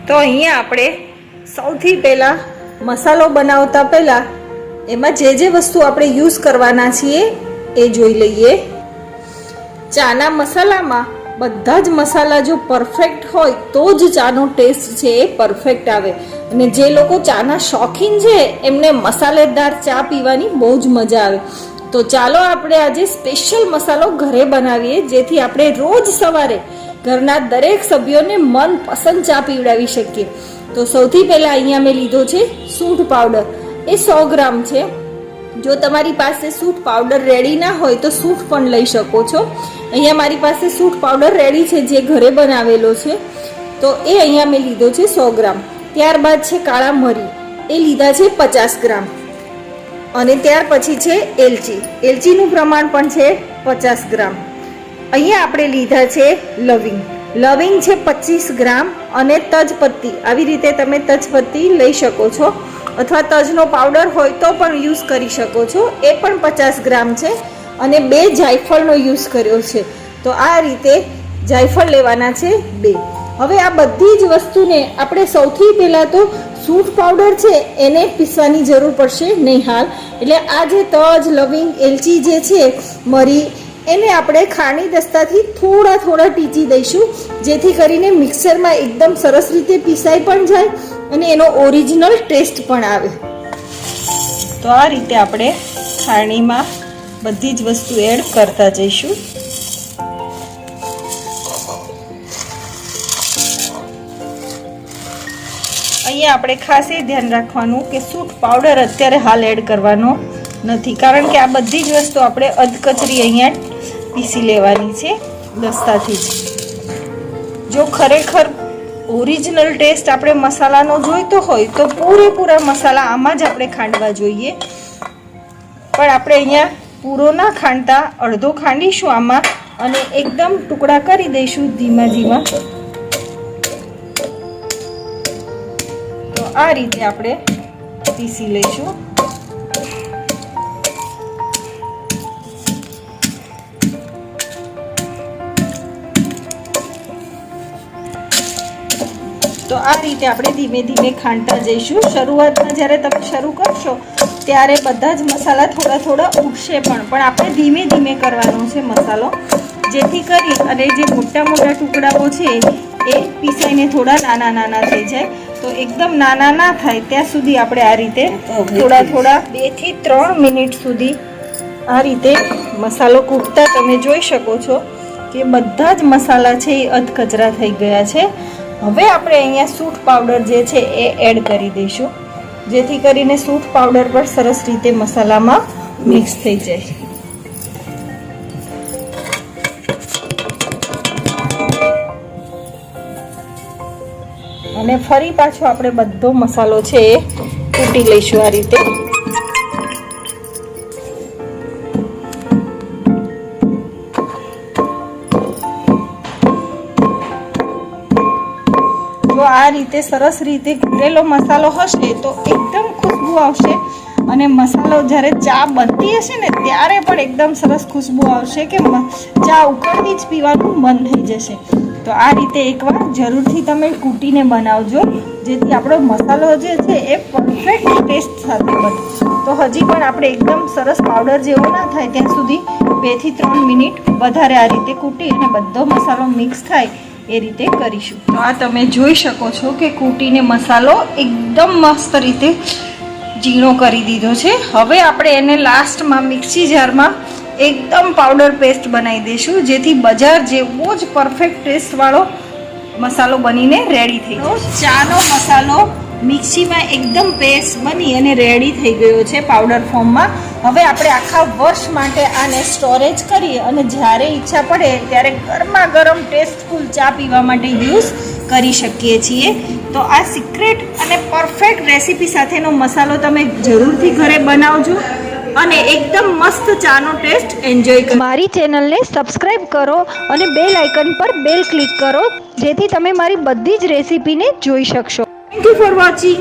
તો અહીંયા આપણે સૌથી પહેલાં મસાલો બનાવતા પહેલાં એમાં જે વસ્તુ આપણે યુઝ કરવાના છીએ એ જોઈ લઈએ. ચાના મસાલામાં બધા જ મસાલા જો પરફેક્ટ હોય તો જ ચાનો ટેસ્ટ છે એ પરફેક્ટ આવે. અને જે લોકો ચાના શોખીન છે એમને મસાલેદાર ચા પીવાની બહુ જ મજા આવે. તો ચાલો આપણે આજે સ્પેશિયલ મસાલો ઘરે બનાવીએ, જેથી આપણે રોજ સવારે ઘરના દરેક સભ્યોને મનપસંદ ચા પીવડાવી શકીએ. તો સૌથી પહેલાં અહીંયા મેં લીધો છે સૂંઠ પાવડર, એ 100 ગ્રામ છે. જો તમારી પાસે સૂંઠ પાવડર રેડી ના હોય તો સૂંઠ પણ લઈ શકો છો. અહીંયા મારી પાસે સૂંઠ પાવડર રેડી છે જે ઘરે બનાવેલો છે, તો એ અહીંયા મેં લીધો છે 100 ગ્રામ. ત્યારબાદ છે કાળા મરી, એ લીધા છે 50 ગ્રામ. અને ત્યાર પછી છે એલચી, એલચીનું પ્રમાણ પણ છે 50 ગ્રામ. અહીંયા આપણે લીધા છે લવિંગ, લવિંગ છે 25 ગ્રામ. અને તજપત્તી, આવી રીતે તમે તજપત્તી લઈ શકો છો, અથવા તજનો પાવડર હોય તો પણ યુઝ કરી શકો છો, એ પણ 50 ગ્રામ છે. અને 2 જાયફળનો યુઝ કર્યો છે, તો આ રીતે જાયફળ લેવાના છે 2. હવે આ બધી જ વસ્તુને આપણે સૌથી પહેલાં તો સૂંઠ પાવડર છે એને પીસવાની જરૂર પડશે નહીં હાલ. એટલે આ જે તજ, લવિંગ, એલચી જે છે, મરી, એને આપણે ખાણી દસ્તાથી થોડા ટીચી દઈશું, જેથી કરીને મિક્સરમાં એકદમ સરસ રીતે પીસાઈ પણ જાય અને એનો ઓરિજિનલ ટેસ્ટ પણ આવે. તો આ રીતે આપણે ખાણીમાં બધી જ વસ્તુ એડ કરતા જઈશું. અહીંયા આપણે ખાસ એ ધ્યાન રાખવાનું કે સૂંઠ પાવડર અત્યારે હાલ એડ કરવાનો નથી, કારણ કે આ બધી જ વસ્તુ આપણે અધકચરી અહીંયા પીસી લેવાની છે દસ્તાથી જ. જો ખરેખર ઓરિજિનલ ટેસ્ટ આપણે મસાલાનો જોઈતો હોય તો પૂરેપૂરા મસાલા આમાં જ આપણે ખાંડવા જોઈએ, પણ આપણે અહીંયા પૂરો ના ખાંડતા અડધો ખાંડીશું આમાં, અને એકદમ ટુકડા કરી દઈશું ધીમા. તો આ રીતે આપણે પીસી લઈશું. તો આ રીતે આપણે ધીમે ખાંડતા જઈશું. શરૂઆતમાં જ્યારે તમે શરૂ કરશો ત્યારે બધા જ મસાલા થોડા ઉઠશે, પણ આપણે ધીમે કરવાનો છે મસાલો, જેથી કરી અને જે મોટા ટુકડાઓ છે એ પીસાઈને થોડા નાના થઈ જાય. તો એકદમ નાના ના થાય ત્યાં સુધી આપણે આ રીતે થોડા 2 થી 3 મિનિટ સુધી આ રીતે મસાલો કૂટતા તમે જોઈ શકો છો કે બધા જ મસાલા છે એ અધકચરા થઈ ગયા છે. હવે આપણે અહીંયા સૂંઠ પાવડર જે છે એ એડ કરી દઈશું, જેથી કરીને સૂંઠ પાવડર પણ સરસ રીતે મસાલામાં મિક્સ થઈ જાય. અને ફરી પાછો આપણે બધો મસાલો છે એ કૂટી લઈશું આ રીતે. જો આ રીતે સરસ રીતે કૂટેલો મસાલો હશે તો એકદમ ખુશ્બુ આવશે, અને મસાલો જ્યારે ચા બનતી હશે ને ત્યારે પણ એકદમ સરસ ખુશ્બુ આવશે કે ચા ઉકળતી જ પીવાનું મન થઈ જશે. તો આ રીતે એકવાર જરૂરથી તમે કૂટીને બનાવજો, જેથી આપણો મસાલો જે છે એ પરફેક્ટ ટેસ્ટ સાથે બને. તો હજી પણ આપણે એકદમ સરસ પાવડર જેવો ના થાય ત્યાં સુધી 2 થી 3 મિનિટ વધારે આ રીતે કૂટી અને બધો મસાલો મિક્સ થાય એ રીતે કરીશું. તો આ તમે જોઈ શકો છો કે કૂટીને મસાલો એકદમ મસ્ત રીતે ઝીણો કરી દીધો છે. હવે આપણે એને લાસ્ટમાં મિક્સી જારમાં એકદમ પાવડર પેસ્ટ બનાવી દઈશું, જેથી બજાર જેવો જ પરફેક્ટ ટેસ્ટવાળો મસાલો બનીને રેડી થઈ જાય. ચાનો મસાલો મિક્સીમાં એકદમ પેસ્ટ બની અને રેડી થઈ ગયો છે પાવડર ફોર્મમાં. હવે આપણે આખા વર્ષ માટે આને સ્ટોરેજ કરીએ અને જ્યારે ઈચ્છા પડે ત્યારે ગરમા ગરમ ટેસ્ટફુલ ચા પીવા માટે યુઝ કરી શકીએ છીએ. તો આ સિક્રેટ અને પરફેક્ટ રેસીપી સાથેનો મસાલો તમે જરૂરથી ઘરે બનાવજો અને એકદમ મસ્ત ચાનો ટેસ્ટ એન્જોય કરો. મારી ચેનલને સબસ્ક્રાઇબ કરો અને બેલ આઇકન પર બેલ ક્લિક કરો, જેથી તમે મારી બધી જ રેસીપીને જોઈ શકશો. Thank you for watching.